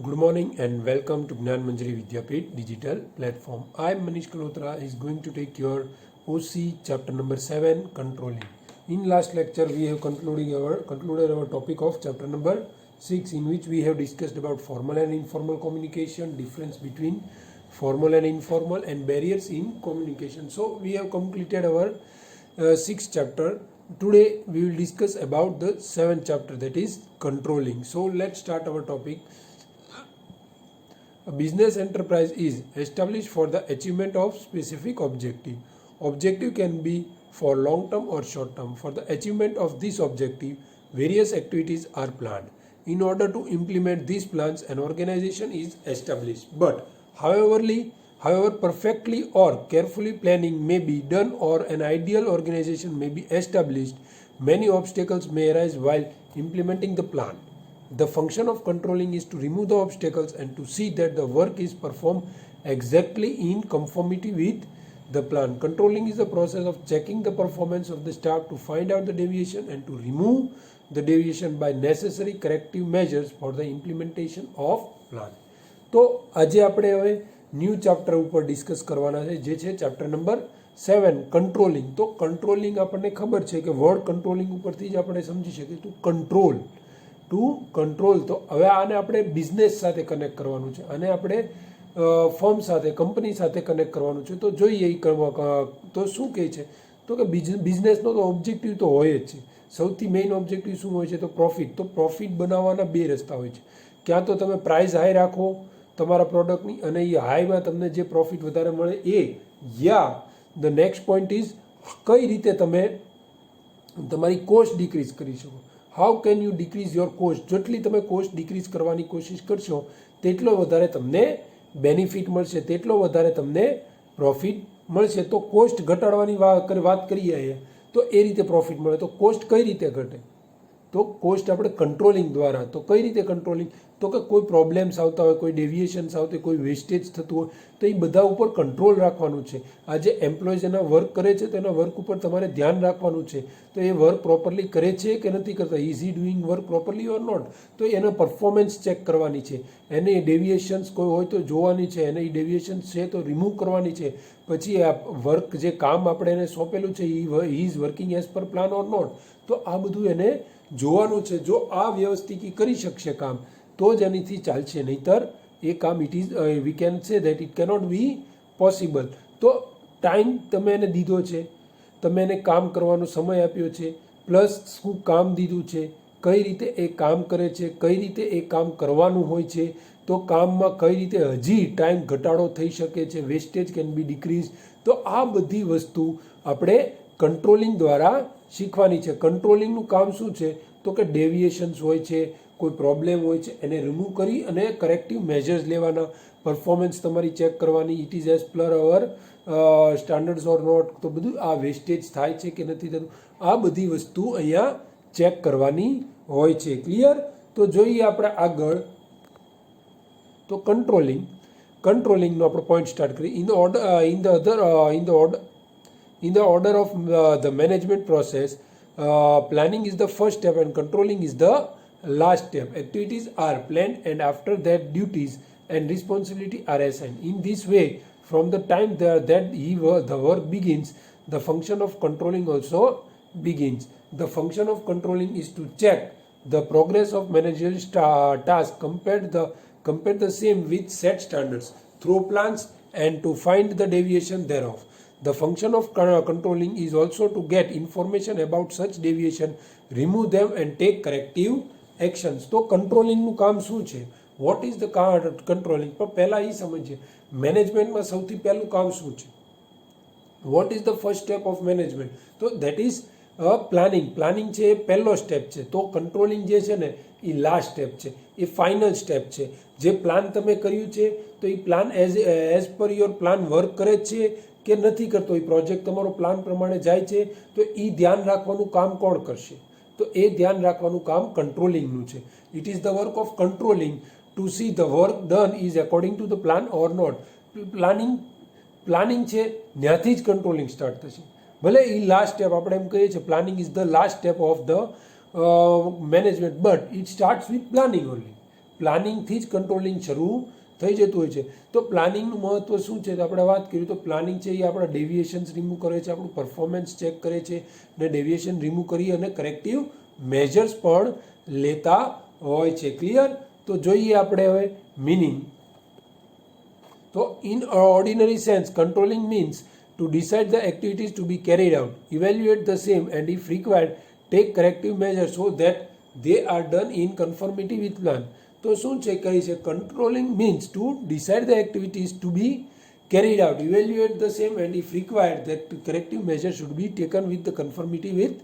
Good morning and welcome to Gnan Manjari Vidyapeeth digital platform. I am Manish Kalotra is going to take your OC chapter number 7 controlling. In last lecture we have concluded our topic of chapter number 6 in which we have discussed about formal and informal communication, difference between formal and informal and barriers in communication. So we have completed our 6th chapter. Today we will discuss about the 7th chapter, that is controlling. So let's start our topic. A business enterprise is established for the achievement of specific objective. Objective can be for long term or short term. For the achievement of this objective, various activities are planned. In order to implement these plans, an organization is established. But however perfectly or carefully planning may be done or an ideal organization may be established, many obstacles may arise while implementing the plan. The function of controlling is to remove the obstacles and to see that the work is performed exactly in conformity with the plan. Controlling is the process of checking the performance of the staff to find out the deviation and to remove the deviation by necessary corrective measures for the implementation of plan. તો આજે આપણે હવે new chapter ઉપર discuss કરવાના છે જે છે chapter number 7 controlling. તો કંટ્રોલિંગ આપણને ખબર છે કે વર્ડ કંટ્રોલિંગ ઉપરથી જ આપણે સમજી શકીએ તો કંટ્રોલ તો હવે આને આપણે બિઝનેસ સાથે કનેક્ટ કરવાનું છે અને આપણે ફર્મ સાથે કંપની સાથે કનેક્ટ કરવાનું છે. તો જોઈએ તો શું કહે છે તો કે બિઝનેસનો તો ઓબ્જેક્ટિવ તો હોય જ છે. સૌથી મેઇન ઓબ્જેક્ટિવ શું હોય છે તો પ્રોફિટ. તો પ્રોફિટ બનાવવાના બે રસ્તા હોય છે. ક્યાં તો તમે પ્રાઇસ હાઈ રાખો તમારા પ્રોડક્ટની અને એ હાઈમાં તમને જે પ્રોફિટ વધારે મળે એ, યા ધ નેક્સ્ટ પોઈન્ટ ઇઝ કઈ રીતે તમે તમારી કોસ્ટ ડિક્રીઝ કરી શકો. How can you decrease your cost. જેટલી તમે કોસ્ટ ડિક્રીઝ કરવાની કોશિશ કરશો તેટલો વધારે તમને બેનિફિટ મળશે, તેટલો વધારે તમને પ્રોફિટ મળશે. તો કોસ્ટ ઘટાડવાની વાત કરીએ અહીંયા તો એ રીતે પ્રોફિટ મળે. તો કોસ્ટ કઈ રીતે ઘટે તો કોસ્ટ આપણે કંટ્રોલિંગ દ્વારા. તો કઈ રીતે કંટ્રોલિંગ તો કે કોઈ પ્રોબ્લેમ્સ આવતા હોય, કોઈ ડેવિએશન્સ આવતા હોય, કોઈ વેસ્ટેજ થતું હોય તો એ બધા ઉપર કંટ્રોલ રાખવાનું છે. આ જે એમ્પ્લોઈઝ એના વર્ક કરે છે તો એના વર્ક ઉપર તમારે ધ્યાન રાખવાનું છે. તો એ વર્ક પ્રોપરલી કરે છે કે નથી કરતા, is he doing work properly or not. તો એના પરફોર્મન્સ ચેક કરવાની છે. એને ડેવિએશન્સ કોઈ હોય તો જોવાની છે, એને એ ડેવિએશન્સ છે તો રિમૂવ કરવાની છે. પછી આ વર્ક જે કામ આપણે એને સોંપેલું છે he is working as per plan or not. તો આ બધું એને જોવાનું છે. જો આ વ્યવસ્થિત કરી શકશે કામ તો જ એનીથી ચાલશે, નહીતર એ કામ it is we can say that it cannot B possible. તો ટાઈમ તમે એને દીધો છે, તમે એને કામ કરવાનો સમય આપ્યો છે, પ્લસ શું કામ દીધું છે, કઈ રીતે એ કામ કરે છે, કઈ રીતે એ કામ કરવાનું હોય છે, તો કામમાં કઈ રીતે હજી ટાઈમ ઘટાડો થઈ શકે છે, વેસ્ટેજ કેન બી ડિક્રીઝ. તો આ બધી વસ્તુ આપણે કંટ્રોલિંગ દ્વારા શીખવાની છે. કંટ્રોલિંગનું કામ શું છે તો કે ડેવિએશન્સ હોય છે, કોઈ પ્રોબ્લેમ હોય છે એને રિમૂવ કરી અને કરેક્ટિવ મેજર્સ લેવાના, પરફોર્મન્સ તમારી ચેક કરવાની, it is as per our standards or not. તો બધું આ વેસ્ટેજ થાય છે કે નથી થતું, આ બધી વસ્તુ અહીંયા ચેક કરવાની હોય છે. ક્લિયર? તો જોઈએ આપણે આગળ. તો કંટ્રોલિંગનો આપણે પોઈન્ટ સ્ટાર્ટ કરીએ. In the order of the management process, planning is the first step and controlling is the last step. Activities are planned and after that duties and responsibility are assigned. In this way, from the time the work begins, the function of controlling also begins. The function of controlling is to check the progress of managerial tasks, compare the same with set standards through plans and to find the deviation thereof. The function of controlling is also to get information about such deviation, remove them and take corrective actions. તો કંટ્રોલિંગનું કામ શું છે? What is the controlling? પણ પહેલાં એ સમજીએ મેનેજમેન્ટમાં સૌથી પહેલું કામ શું છે? What is the first step of management? તો દેટ ઇઝ પ્લાનિંગ છે એ પહેલો સ્ટેપ છે. તો કંટ્રોલિંગ જે છે ને એ લાસ્ટ સ્ટેપ છે, એ ફાઇનલ સ્ટેપ છે. જે પ્લાન તમે કર્યું છે તો એ plan as per your plan work કરે છે કે નથી કરતો, એ પ્રોજેક્ટ તમારો પ્લાન પ્રમાણે જાય છે તો એ ધ્યાન રાખવાનું કામ કોણ કરશે? તો એ ધ્યાન રાખવાનું કામ કંટ્રોલિંગનું છે. It is the work of controlling to see the work done is according to the plan or not. Planning છે ત્યાંથી જ કંટ્રોલિંગ સ્ટાર્ટ થશે. ભલે એ લાસ્ટ સ્ટેપ આપણે એમ કહીએ છીએ planning is the last step of the management, but it starts with planning only. પ્લાનિંગથી જ કંટ્રોલિંગ શરૂ થઈ જતું હોય છે. તો પ્લાનિંગનું મહત્વ શું છે તો આપણે વાત કરીએ તો પ્લાનિંગ છે એ આપણા ડેવિએશન્સ રિમૂવ કરે છે, આપણું પરફોર્મન્સ ચેક કરે છે અને ડેવિએશન રિમૂવ કરી અને કરેક્ટિવ મેજર્સ પણ લેતા હોય છે. ક્લિયર? તો જોઈએ આપણે હવે મીનિંગ. તો in ordinary sense, controlling means to decide the activities to be carried out, evaluate the same, and if required, take corrective measures so that they are done in conformity with plan. તો શું છે કહે છે controlling means to decide the activities to be carried out, evaluate the same, and if required, that corrective measures should be taken with the conformity with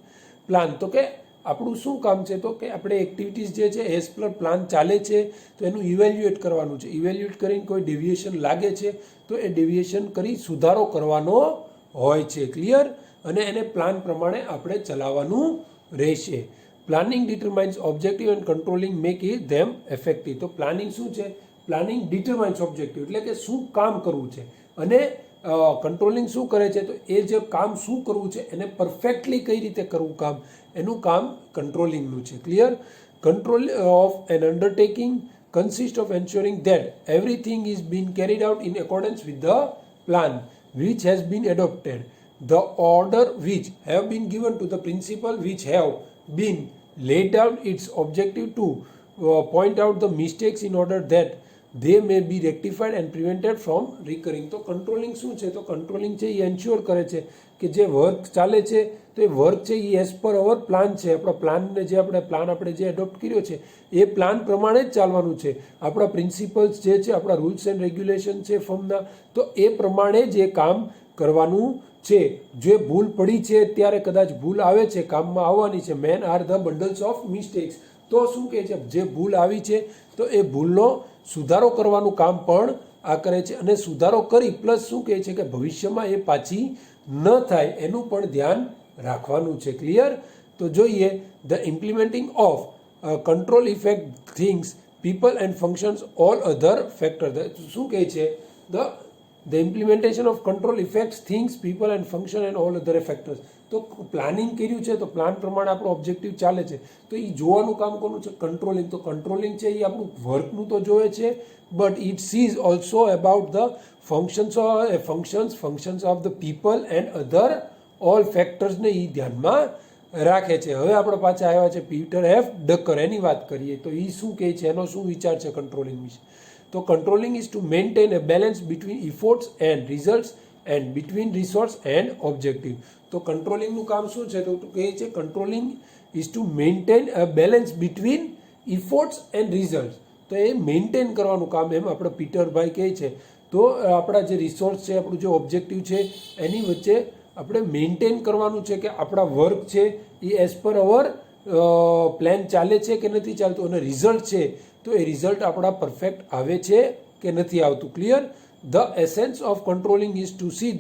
plan. તો કે આપણું શું કામ છે તો કે આપણે એક્ટિવિટીઝ જે છે એઝ પર પ્લાન ચાલે છે તો એનું ઇવેલ્યુએટ કરવાનું છે. ઇવેલ્યુએટ કરીને કોઈ ડેવિએશન લાગે છે તો એ ડેવિએશન કરી સુધારો કરવાનો હોય છે. ક્લિયર? અને એને પ્લાન પ્રમાણે આપણે ચલાવવાનું રહેશે. Planning determines objective and controlling make it them effective. તો પ્લાનિંગ શું છે? પ્લાનિંગ ડિટરમાઇન્સ ઓબ્જેક્ટિવ એટલે કે શું કામ કરવું છે, અને કંટ્રોલિંગ શું કરે છે તો એ જે કામ શું કરવું છે એને પરફેક્ટલી કઈ રીતે કરવું કામ, એનું કામ કંટ્રોલિંગનું છે. Clear? Control of an undertaking consist of ensuring that everything is been carried out in accordance with the plan which has been adopted, the order which have been given to the principle which have been laid down its objective to point out the mistakes in order that they may be rectified and prevented from recurring. તો controlling શું છે તો controlling છે એ ensure કરે છે કે જે work ચાલે છે તો એ વર્ક છે એ એઝ પર અવર પ્લાન છે. આપણા પ્લાનને જે આપણે જે એડોપ્ટ કર્યો છે એ પ્લાન પ્રમાણે જ ચાલવાનું છે. આપણા પ્રિન્સિપલ્સ જે છે, આપણા રૂલ્સ એન્ડ રેગ્યુલેશન છે ફર્મના, તો એ પ્રમાણે જ એ કામ કરવાનું છે. જે ભૂલ પડી છે ત્યારે કદાચ ભૂલ આવે છે, કામમાં આવવાની છે. Men are the bundles of mistakes. તો શું કહે છે જે ભૂલ આવી છે તો એ ભૂલનો સુધારો કરવાનું કામ પણ આ કરે છે, અને સુધારો કરી પ્લસ શું કહે છે કે ભવિષ્યમાં એ પાછી ન થાય એનું પણ ધ્યાન રાખવાનું છે. ક્લિયર? તો જોઈએ the implementing of control effect things people and functions all other factor. શું કહે છે the implementation of control affects things, people and function and all other factors. તો પ્લાનિંગ કર્યું છે તો પ્લાન પ્રમાણે આપણો ઓબ્જેક્ટિવ ચાલે છે તો એ જોવાનું કામ કોનું છે? કંટ્રોલિંગ. તો કંટ્રોલિંગ છે એ આપણું વર્કનું તો જોવે છે, but it sees also about the functions of the people and other all ફેક્ટર્સને એ ધ્યાનમાં રાખે છે. હવે આપણે પાછા આવ્યા છે પીટર એફ ડકર, એની વાત કરીએ તો એ શું કહે છે, એનો શું વિચાર છે કંટ્રોલિંગ વિશે? તો controlling is to maintain a balance between efforts and results and between resource and objective. તો કંટ્રોલિંગનું કામ શું છે તો કહે છે controlling is to maintain a balance between efforts and results. તો એ મેન્ટેન કરવાનું કામ એમ આપણે પીટરભાઈ કહે છે. તો આપણા જે રિસોર્સ છે, આપણું જે ઓબ્જેક્ટિવ છે એની વચ્ચે આપણે મેન્ટેન કરવાનું છે કે આપણા વર્ક છે એ એઝ પર અવર પ્લાન ચાલે છે કે નથી ચાલતું, અને રિઝલ્ટ છે તો એ રિઝલ્ટ આપણા પરફેક્ટ આવે છે કે નથી આવતું. Clear? The essence of controlling is to see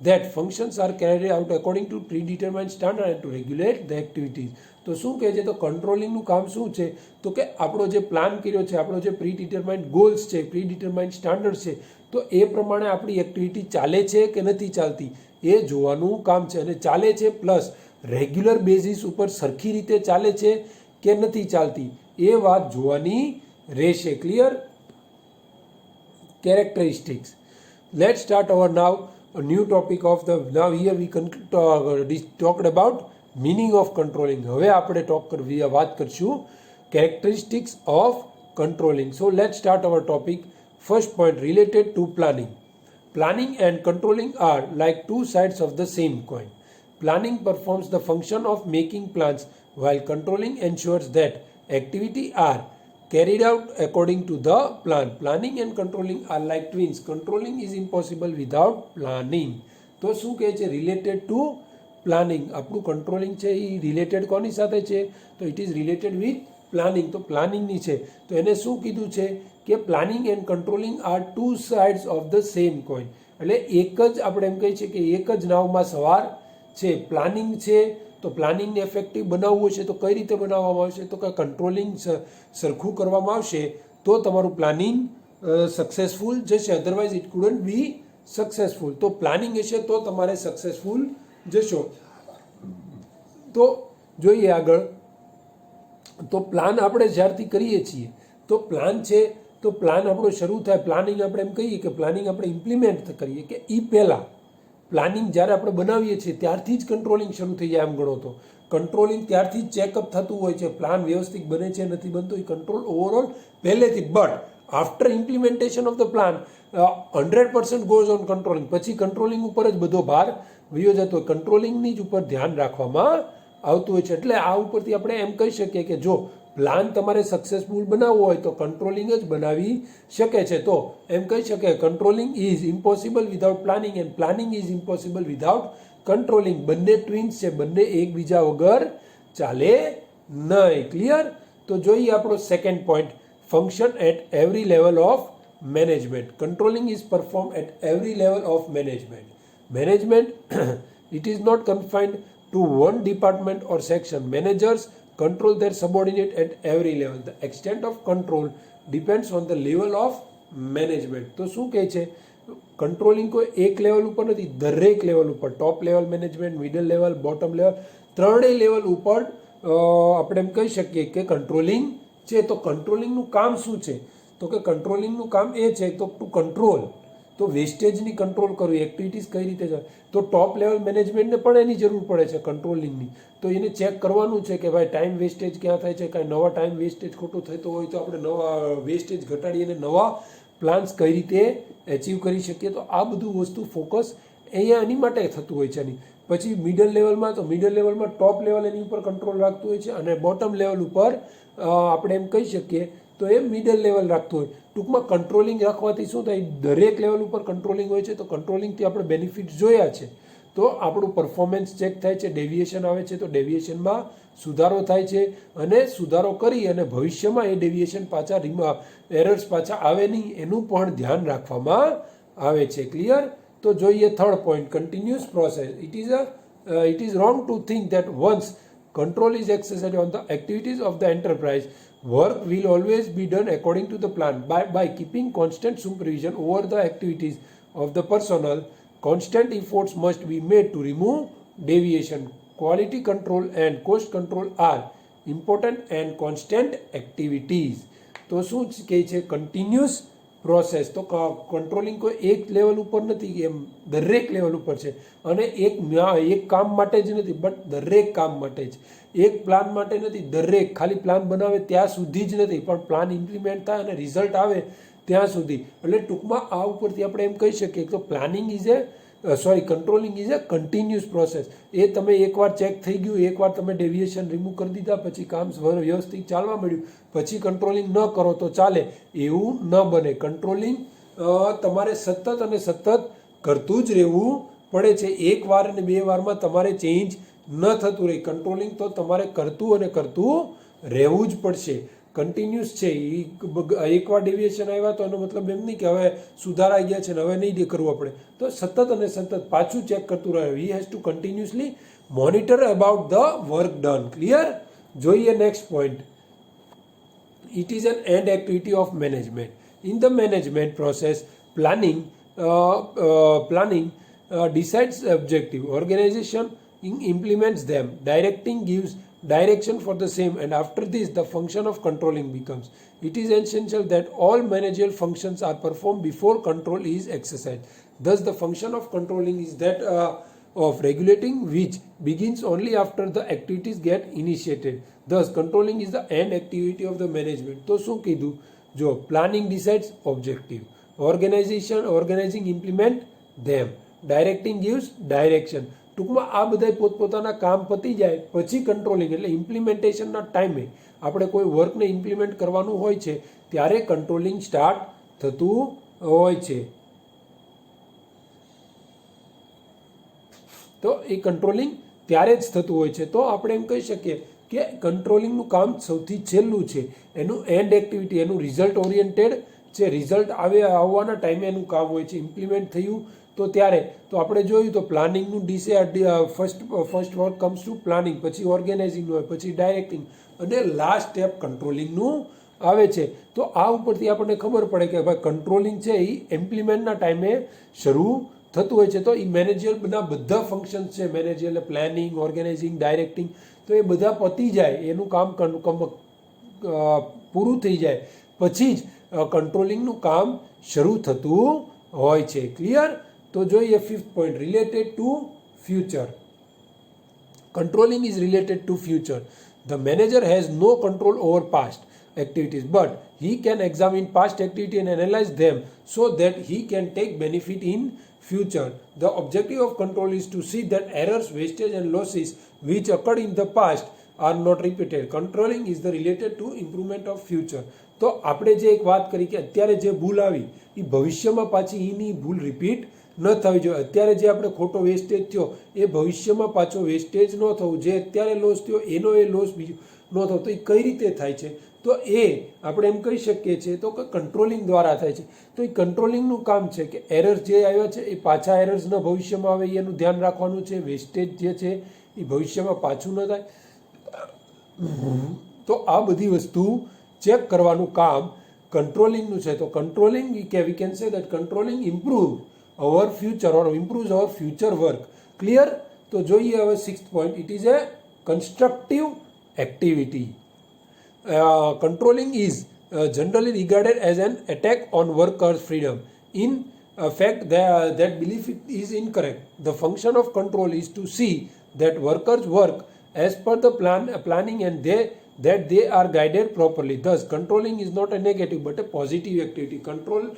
that functions are carried out according to predetermined standard and to regulate the activities. તો શું કહે છે તો કંટ્રોલિંગનું કામ શું છે તો કે આપણો જે પ્લાન કર્યો છે, આપણો જે પ્રીડિટરમાઇન્ડ ગોલ્સ છે, પ્રીડિટરમાઇન્ડ સ્ટાન્ડર્ડ છે, તો એ પ્રમાણે આપણી એક્ટિવિટી ચાલે છે કે નથી ચાલતી એ જોવાનું કામ છે. અને ચાલે છે પ્લસ રેગ્યુલર બેઝિસ ઉપર સરખી રીતે ચાલે છે કે નથી ચાલતી એ વાત જોવાની રહેશે. Clear? characteristics. Let's start our now a new topic of the now here we talked about meaning of controlling. હવે આપણે વાત કરશું characteristics of controlling. So let's start our topic. First point related to planning. Planning and controlling are like two sides of the same coin. Planning performs the function of making plans while controlling ensures that activity are carried out according to the plan. Planning and controlling are like twins. Controlling is impossible without planning. તો શું કહે છે? Related to planning. આપણું controlling છે એ related કોની સાથે છે તો it is related with planning. તો પ્લાનિંગની છે તો એને શું કીધું છે કે planning and controlling are two sides of the same coin. એટલે એક જ આપણે એમ કહીએ છીએ કે એક જ નાવમાં સવાર છે. પ્લાનિંગ છે તો પ્લાનિંગને ઇફેક્ટિવ બનાવવું હશે તો કઈ રીતે બનાવવામાં આવશે તો કે કંટ્રોલિંગ સરખું કરવામાં આવશે તો તમારું પ્લાનિંગ સક્સેસફુલ જશે, otherwise it couldn't B successful. તો પ્લાનિંગ હશે તો તમારે સક્સેસફુલ જશો. તો જોઈએ આગળ. તો પ્લાન આપણે જ્યારથી કરીએ છીએ તો પ્લાન છે તો પ્લાન આપણો શરૂ થાય, પ્લાનિંગ આપણે એમ કહીએ કે પ્લાનિંગ આપણે ઇમ્પ્લિમેન્ટ કરીએ કે એ પહેલાં પ્લાનિંગ જ્યારે આપણે બનાવીએ છીએ ત્યારથી જ કંટ્રોલિંગ શરૂ થઈ જાય. એમ ગણો તો કંટ્રોલિંગ ત્યારથી જ ચેકઅપ થતું હોય છે, પ્લાન વ્યવસ્થિત બને છે નથી બનતો એ કંટ્રોલ ઓવરઓલ પહેલેથી. But after implementation of the plan 100% goes on controlling. પછી કંટ્રોલિંગ ઉપર જ બધો ભાર વયો જતો હોય, કંટ્રોલિંગની જ ઉપર ધ્યાન રાખવામાં આવતું હોય છે. એટલે આ ઉપરથી આપણે એમ કહી શકીએ કે જો પ્લાન તમારે સક્સેસફુલ બનાવવો હોય તો કંટ્રોલિંગ જ બનાવી શકે છે. તો એમ કહી શકાય controlling is impossible without planning and planning is impossible without controlling. બંને ટ્વિન્સ છે, બંને એકબીજા વગર ચાલે નહીં. ક્લિયર? તો જોઈએ આપણો second point, function at every level of management. Controlling is perform at every level of management. Management, it is not confined to one department or section. Managers control their subordinate at every level. The extent of control depends on the level of management. તો શું કહે છે? Controlling કોઈ એક level ઉપર નથી, દરેક level ઉપર, top level management, middle level, bottom level, ત્રણેય લેવલ ઉપર આપણે એમ કહી શકીએ કે કંટ્રોલિંગ છે. તો કંટ્રોલિંગનું કામ શું છે? તો કે કંટ્રોલિંગનું કામ એ છે તો ટુ કંટ્રોલ, તો વેસ્ટેજની કંટ્રોલ કરવી, એક્ટિવિટીઝ કઈ રીતે જાય. તો ટોપ લેવલ મેનેજમેન્ટને પણ એની જરૂર પડે છે કંટ્રોલિંગની. તો એને ચેક કરવાનું છે કે ભાઈ ટાઈમ વેસ્ટેજ ક્યાં થાય છે, કાંઈ નવા ટાઈમ વેસ્ટેજ ખોટું થતો હોય તો આપણે નવા વેસ્ટેજ ઘટાડી અને નવા પ્લાન્સ કઈ રીતે એચીવ કરી શકીએ. તો આ બધું વસ્તુ ફોકસ અહીંયા એની માટે થતું હોય છે. એની પછી મિડલ લેવલમાં, તો મિડલ લેવલમાં ટોપ લેવલ એની ઉપર કંટ્રોલ રાખતું હોય છે અને બોટમ લેવલ ઉપર આપણે એમ કહી શકીએ તો એ મિડલ લેવલ રાખતું હોય. ટૂંકમાં કંટ્રોલિંગ રાખવાથી શું થાય? દરેક લેવલ ઉપર કંટ્રોલિંગ હોય છે. તો કંટ્રોલિંગથી આપણે બેનિફિટ્સ જોયા છે. તો આપણું પરફોર્મન્સ ચેક થાય છે, ડેવિએશન આવે છે તો ડેવિએશનમાં સુધારો થાય છે અને સુધારો કરી અને ભવિષ્યમાં એ ડેવિએશન પાછા એરર્સ પાછા આવે નહીં એનું પણ ધ્યાન રાખવામાં આવે છે. ક્લિયર? તો જોઈએ third point, continuous process. It is wrong two think that once control is exercised on the activities of the enterprise, work will always be done according to the plan. By keeping constant supervision over the activities of the personnel, constant efforts must be made to remove deviation. Quality control and cost control are important and constant activities. તો શું કહે છે? Continuous process. તો controlling કોઈ એક level ઉપર નથી, એમ દરેક લેવલ ઉપર છે અને એક કામ માટે જ નથી બટ દરેક કામ માટે જ. એક પ્લાન માટે નથી, દરેક ખાલી પ્લાન બનાવે ત્યાં સુધી જ નથી પણ પ્લાન ઇમ્પ્લિમેન્ટ થાય અને રિઝલ્ટ આવે ત્યાં સુધી. એટલે ટૂંકમાં આ ઉપરથી આપણે એમ કહી શકીએ તો planning controlling is a continuous process. એ તમે એકવાર ચેક થઈ ગયું, એકવાર તમે ડેવિએશન રિમૂવ કરી દીધા, પછી કામ વ્યવસ્થિત ચાલવા મળ્યું, પછી કંટ્રોલિંગ ન કરો તો ચાલે, એવું ન બને. કંટ્રોલિંગ તમારે સતત અને સતત કરતું જ રહેવું પડે છે. એક વાર અને બે વારમાં તમારે ચેન્જ ન થતું રહે. કંટ્રોલિંગ તો તમારે કરતું અને કરતું રહેવું જ પડશે. કન્ટિન્યુઅસ છે. એકવાર ડેવિએશન આવ્યા તો એનો મતલબ એમ નહીં કે હવે સુધારા ગયા છે ને હવે નહીં કરવું આપણે. તો સતત અને સતત પાછું ચેક કરતું રહે. We has to continuously monitor about the work done. Clear? જોઈએ next point. It is an end activity of management. In the management process, planning decides the objective. Organization implements them. Directing gives direction for the same, and after this, the function of controlling becomes. It is essential that all managerial functions are performed before control is exercised. Thus, the function of controlling is that of regulating, which begins only after the activities get initiated. Thus, controlling is the end activity of the management. તો શું કીધું? જો planning decides objective, organizing implement them, directing gives direction. ટૂંકમાં આ બધા પોતપોતાના કામ પતી જાય પછી કંટ્રોલિંગ એટલે ઇમ્પ્લિમેન્ટેશનના ટાઈમે આપણે કોઈ વર્કને ઇમ્પ્લિમેન્ટ કરવાનું હોય છે ત્યારે કંટ્રોલિંગ સ્ટાર્ટ થતું હોય છે. તો એ કંટ્રોલિંગ ત્યારે જ થતું હોય છે. તો આપણે એમ કહી શકીએ કે કંટ્રોલિંગનું કામ સૌથી છેલ્લું છે. એનું એન્ડ એક્ટિવિટી, એનું રિઝલ્ટ ઓરિએન્ટેડ છે. રિઝલ્ટ આવવાના ટાઈમે એનું કામ હોય છે. ઇમ્પ્લિમેન્ટ થયું તો ત્યારે તો આપણે જોયું તો પ્લાનિંગનું first work comes to planning, પછી ઓર્ગેનાઇઝિંગનું હોય, પછી ડાયરેક્ટિંગ અને લાસ્ટ સ્ટેપ કંટ્રોલિંગનું આવે છે. તો આ ઉપરથી આપણને ખબર પડે કે ભાઈ કંટ્રોલિંગ છે એ ઇમ્પ્લિમેન્ટના ટાઈમે શરૂ થતું હોય છે. તો એ મેનેજરના બધા ફંક્શન્સ છે, મેનેજર પ્લાનિંગ, ઓર્ગેનાઇઝિંગ, ડાયરેક્ટિંગ, તો એ બધા પતી જાય, એનું કામ પૂરું થઈ જાય પછી જ કંટ્રોલિંગનું કામ શરૂ થતું હોય છે. ક્લિયર? તો જોઈએ 5th point, related to future. Controlling is related to future. The manager has no control over past activities, but he can examine past activity and analyze them so that he can take benefit in future. The objective of control is to see that errors, wastage and losses which occurred in the past are not repeated. Controlling is the related to improvement of future. તો આપણે જે એક વાત કરી કે અત્યારે જે ભૂલ આવી એ ભવિષ્યમાં પાછી એની ભૂલ રિપીટ ન થવી જોઈએ. અત્યારે જે આપણે ખોટો વેસ્ટેજ થયો એ ભવિષ્યમાં પાછો વેસ્ટેજ ન થવું, જે અત્યારે લોસ થયો એનો એ લોસ બીજો ન થવો. તો એ કઈ રીતે થાય છે? તો એ આપણે એમ કહી શકીએ છીએ તો કે કંટ્રોલિંગ દ્વારા થાય છે. તો એ કંટ્રોલિંગનું કામ છે કે એરર્સ જે આવ્યા છે એ પાછા એરર્સ ન ભવિષ્યમાં આવે એનું ધ્યાન રાખવાનું છે. વેસ્ટેજ જે છે એ ભવિષ્યમાં પાછું ન થાય. તો આ બધી વસ્તુ ચેક કરવાનું કામ કંટ્રોલિંગનું છે. તો controlling we can say that controlling improve our future or improves our future work. Clear? તો જોઈએ હવે 6th point, it is a constructive activity. Controlling is generally regarded as an attack on workers' freedom. In fact, that belief is incorrect. The function of control is to see that workers work as per the planning and that they are guided properly. Thus, controlling is not a negative but a positive activity. Controlling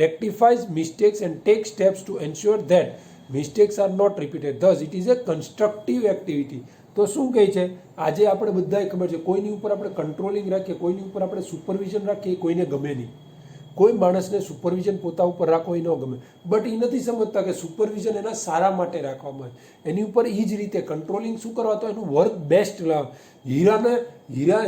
rectifies mistakes and takes steps to ensure that mistakes are not repeated. Thus, it is a constructive activity. તો શું કહે છે? આજે આપણે બધાએ ખબર છે કોઈની ઉપર આપણે કંટ્રોલિંગ રાખીએ, કોઈની ઉપર આપણે સુપરવિઝન રાખીએ, કોઈને ગમે નહીં. કોઈ માણસને સુપરવિઝન પોતા ઉપર રાખવો એ ન ગમે, બટ એ નથી સમજતા કે સુપરવિઝન એના સારા માટે રાખવામાં આવે. એની ઉપર એ જ રીતે કંટ્રોલિંગ શું કરવા? તો એનું વર્ક બેસ્ટ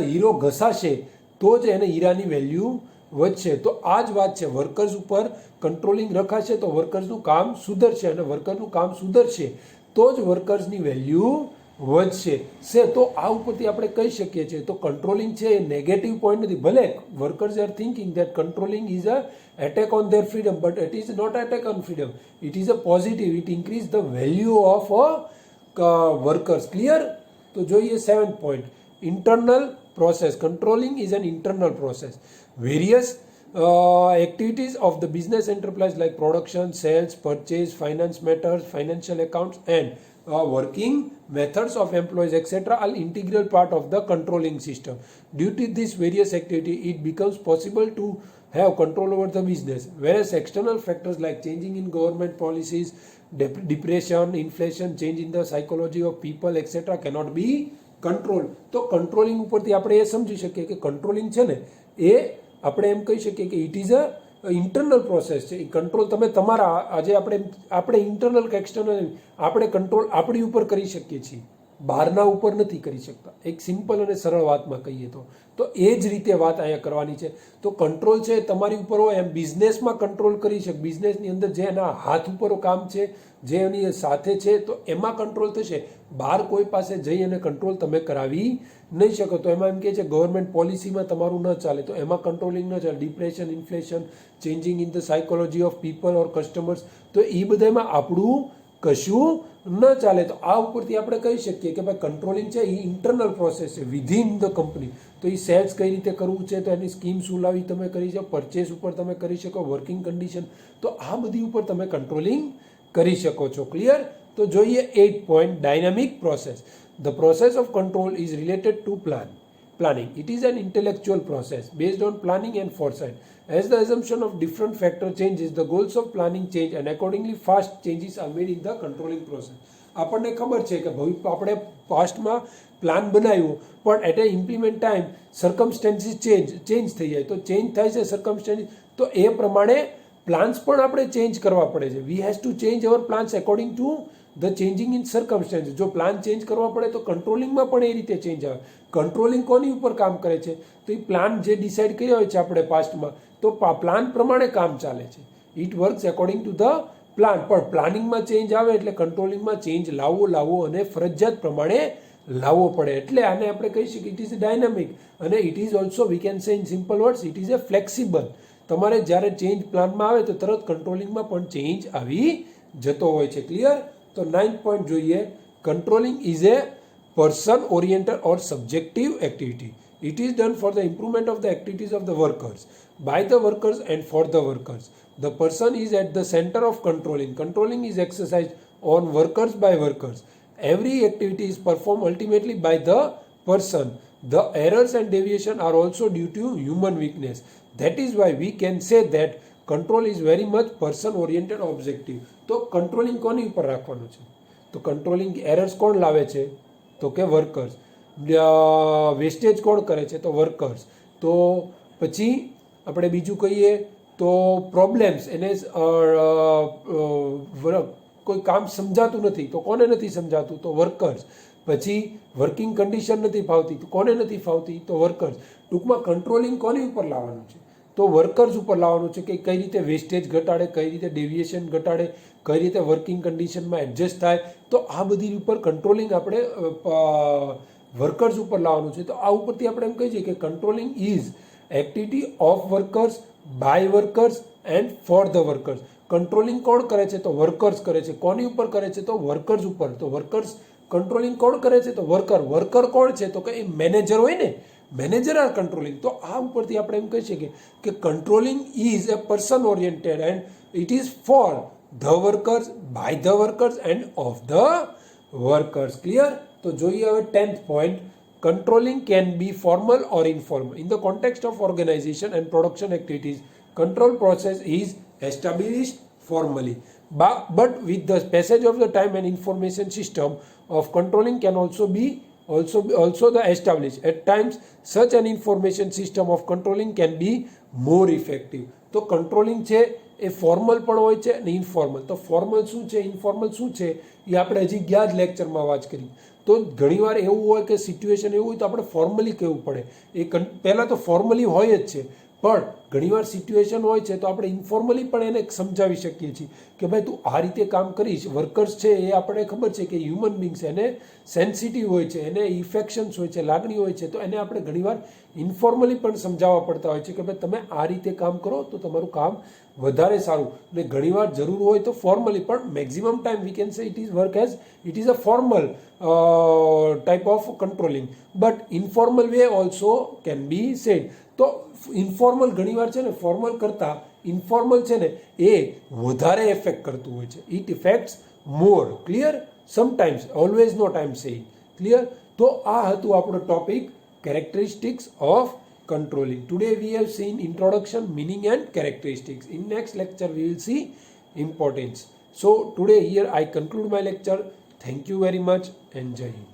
હીરો ઘસાશે તો જ એને હીરાની વેલ્યુ વધશે. તો આ જ વાત છે, વર્કર્સ ઉપર કંટ્રોલિંગ રખાશે તો વર્કર્સનું કામ સુધરશે, અને વર્કરનું કામ સુધરશે તો જ વર્કર્સની વેલ્યુ વધશે. તો આ ઉપરથી આપણે કહી શકીએ છીએ તો કંટ્રોલિંગ છે એ નેગેટિવ પોઈન્ટ નથી. ભલે workers are thinking that controlling is a attack on their freedom, but it is not attack on freedom, it is a positive. It increase the value of workers. Clear? તો જોઈએ 7th point, internal process. Controlling is an internal process. Various activities of the business enterprise like production, sales, purchase, finance matters, financial accounts and working methods of employees etc. are integral part of the controlling system. Due to this various activity, it becomes possible to have control over the business, whereas external factors like changing in government policies, depression, inflation, change in the psychology of people etc. cannot be control. તો controlling ઉપરથી આપણે એ સમજી શકીએ કે controlling છે ને એ આપણે એમ કહી શકીએ કે it is a internal process છે. એ કંટ્રોલ તમે તમારા આજે આપણે ઇન્ટરનલ કે એક્સટર્નલ આપણે કંટ્રોલ આપણી ઉપર કરી શકીએ છીએ, બહારના ઉપર નથી કરી શકતા. એક સિમ્પલ અને સરળ વાતમાં કહીએ તો એ જ રીતે વાત અહીંયા કરવાની છે. તો કંટ્રોલ છે તમારી ઉપર હોય એમ બિઝનેસમાં કંટ્રોલ કરી શકે. બિઝનેસની અંદર જે એના હાથ ઉપર કામ છે, જે એની સાથે છે, તો એમાં કંટ્રોલ થશે. બહાર કોઈ પાસે જઈ અને કંટ્રોલ તમે કરાવી નહીં શકો. તો એમાં એમ કહે છે ગવર્મેન્ટ પોલિસીમાં તમારું ન ચાલે તો એમાં કંટ્રોલિંગ ન ચાલે. Depression, inflation, changing in the psychology of people or customers, તો એ બધામાં આપણું કશું ન ચાલે. તો આ ઉપરથી આપણે કહી શકીએ કે ભાઈ કંટ્રોલિંગ છે એ ઇન્ટરનલ પ્રોસેસ છે વિધિન ધ કંપની. તો એ સેલ્સ કઈ રીતે કરવું છે, તો એની સ્કીમ શું લાવી તમે કરી શકો, પરચેસ ઉપર તમે કરી શકો, વર્કિંગ કન્ડિશન, તો આ બધી ઉપર તમે કંટ્રોલિંગ કરી શકો છો. ક્લિયર? તો જોઈએ 8th point, dynamic process. The process of control is related to planning. It is an intellectual process based on planning and foresight. As the assumption of different factor changes, the goals of planning change and accordingly fast changes are made in the controlling process. આપણને ખબર છે કે આપણે પાસ્ટમાં plan બનાવ્યો પણ at a implement time circumstances change થઈ જાય. તો ચેન્જ થાય છે સર્કમસ્ટેન્સીસ, તો એ પ્રમાણે પ્લાન્સ પણ આપણે ચેન્જ કરવા પડે છે. We has to change our plans according to the changing in circumstances. જો પ્લાન ચેન્જ કરવા પડે તો કંટ્રોલિંગમાં પણ એ રીતે ચેન્જ આવે. કંટ્રોલિંગ કોની ઉપર કામ કરે છે? તો એ પ્લાન જે ડિસાઇડ કર્યા હોય છે આપણે પાસ્ટમાં, તો પ્લાન પ્રમાણે કામ ચાલે છે. It works according to the plan. પણ પ્લાનિંગમાં ચેન્જ આવે એટલે કંટ્રોલિંગમાં ચેન્જ લાવવો અને ફરજિયાત પ્રમાણે લાવવો પડે. એટલે આને આપણે કહી શકીએ ઇટ ઇઝ ડાયનામિક અને it is also we can say in simple words it is A flexible. તમારે જ્યારે ચેન્જ પ્લાનમાં આવે તો તરત કંટ્રોલિંગમાં પણ ચેન્જ આવી જતો હોય છે. ક્લિયર? તો 9th પોઈન્ટ જોઈએ, controlling is A person oriented or subjective activity. It is done for the improvement of the activities of the workers, by the workers and for the workers. The person is at the center of controlling. Controlling is exercised on workers by workers. Every activity is performed ultimately by the person. The errors and deviation are also due to human weakness. That is why we can say that control is very much person oriented objective. તો controlling કોની ઉપર રાખવાનું છે? તો controlling errors કોણ લાવે છે? તો કે વર્કર્સ. વેસ્ટેજ કોણ કરે છે? તો વર્કર્સ. તો પછી આપણે બીજું કહીએ તો પ્રોબ્લેમ્સ, એને કોઈ કામ સમજાતું નથી તો કોને નથી સમજાતું? તો વર્કર્સ. પછી વર્કિંગ કન્ડિશન નથી ફાવતી તો કોને નથી ફાવતી? તો વર્કર્સ. ટૂંકમાં કંટ્રોલિંગ કોની ઉપર લાવવાનું છે? તો વર્કર્સ ઉપર લાવવાનું છે કે કઈ રીતે વેસ્ટેજ ઘટાડે, કઈ રીતે ડેવિએશન ઘટાડે, કઈ રીતે વર્કિંગ કન્ડિશનમાં એડજસ્ટ થાય. તો આ બધી ઉપર કંટ્રોલિંગ આપણે વર્કર્સ ઉપર લાવવાનું છે. તો આ ઉપરથી આપણે એમ કહી છીએ કે controlling is activity of workers, by workers and for the workers. Controlling કોણ કરે છે? તો વર્કર્સ કરે છે. કોની ઉપર કરે છે? તો વર્કર્સ ઉપર. તો વર્કર્સ કંટ્રોલિંગ કોણ કરે છે? તો વર્કર. વર્કર કોણ છે? તો કે એ મેનેજર હોય ને, મેનેજર આર કંટ્રોલિંગ. તો આ ઉપરથી આપણે એમ કહી શકીએ કે controlling is a person oriented and it is for the workers, by the workers and of the workers. Clear? તો જોઈએ હવે 10th point. Controlling can be formal or informal. In the context of organization and production activities, control process is established formally. But with the passage of the time and information system of controlling can also the established. At times, such an information system of controlling can be more effective. તો controlling છે એ formal પણ હોય છે અને informal. તો formal શું છે, informal શું છે, એ આપણે હજી ગયા જ લેક્ચરમાં વાત કરી. તો ઘણીવાર એવું હોય કે સિચ્યુએશન એવું હોય તો આપણે ફોર્મલી કહેવું પડે. એ પહેલાં તો ફોર્મલી હોય જ છે, પણ ઘણીવાર સિચ્યુએશન હોય છે તો આપણે ઇન્ફોર્મલી પણ એને સમજાવી શકીએ છીએ કે ભાઈ તું આ રીતે કામ કરીશ. વર્કર્સ છે એ આપણે ખબર છે કે હ્યુમન બિંગ્સ, એને સેન્સિટિવ હોય છે, એને ઇફેક્શન્સ હોય છે, લાગણી હોય છે. તો એને આપણે ઘણીવાર ઇન્ફોર્મલી પણ સમજાવવા પડતા હોય છે કે ભાઈ તમે આ રીતે કામ કરો તો તમારું કામ વધારે સારું. અને ઘણીવાર જરૂર હોય તો ફોર્મલી, પણ maximum time we can say it is work as it is a formal type of controlling, but informal way also can be said. તો ઇન્ફોર્મલ ઘણીવાર છે ને ફોર્મલ કરતાં ઇન્ફોર્મલ છે ને એ વધારે એફેક્ટ કરતું હોય છે. It affects more. Clear? Sometimes, always no time saying. Clear? તો આ હતું આપણો topic characteristics of controlling. Today we have seen introduction, meaning and characteristics. In next lecture we will see importance. So today here I conclude my lecture. Thank you very much and Jai Hind.